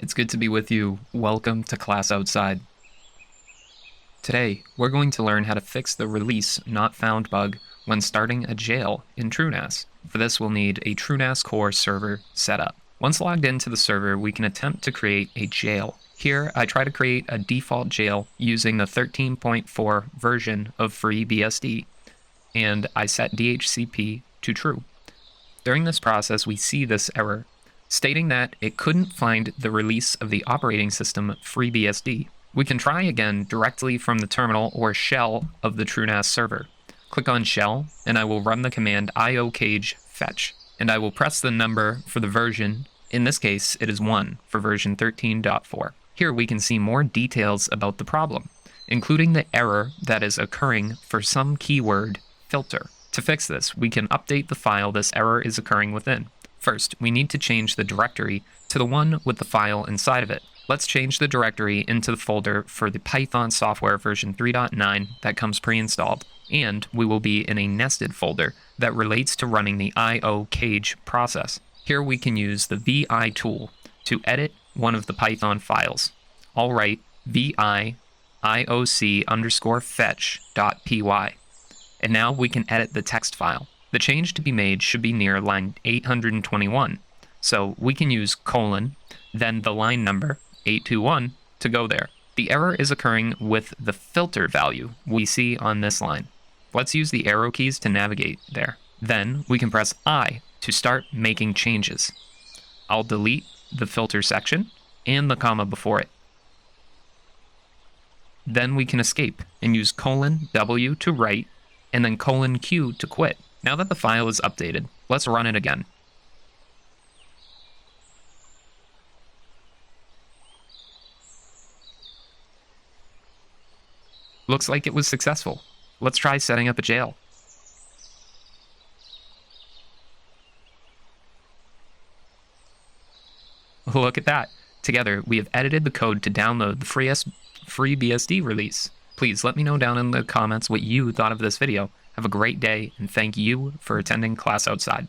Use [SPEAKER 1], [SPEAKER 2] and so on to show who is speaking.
[SPEAKER 1] It's good to be with you. Welcome to Class Outside. Today, we're going to learn how to fix the release not found bug when starting a jail in TrueNAS. For this, we'll need a TrueNAS CORE server set up. Once logged into the server, we can attempt to create a jail. Here, I try to create a default jail using the 13.4 version of FREEBSD, and I set DHCP to true. During this process, we see this error stating that it couldn't find the release of the operating system FreeBSD. We can try again directly from the terminal or shell of the TrueNAS server. Click on shell, and I will run the command iocage fetch, and I will press the number for the version. In this case, it is 1 for version 13.4. Here we can see more details about the problem, including the error that is occurring for some keyword filter. To fix this, we can update the file this error is occurring within. First, we need to change the directory to the one with the file inside of it. Let's change the directory into the folder for the Python software version 3.9 that comes pre-installed, and we will be in a nested folder that relates to running the iocage process. Here we can use the vi tool to edit one of the Python files. I'll write vi ioc_fetch.py, and now we can edit the text file. The change to be made should be near line 821, so we can use colon, then the line number, 821, to go there. The error is occurring with the filter value we see on this line. Let's use the arrow keys to navigate there. Then we can press I to start making changes. I'll delete the filter section and the comma before it. Then we can escape and use colon W to write and then colon Q to quit. Now that the file is updated, let's run it again. Looks like it was successful. Let's try setting up a jail. Look at that. Together, we have edited the code to download the FreeBSD release. Please let me know down in the comments what you thought of this video. Have a great day, and thank you for attending Class Outside.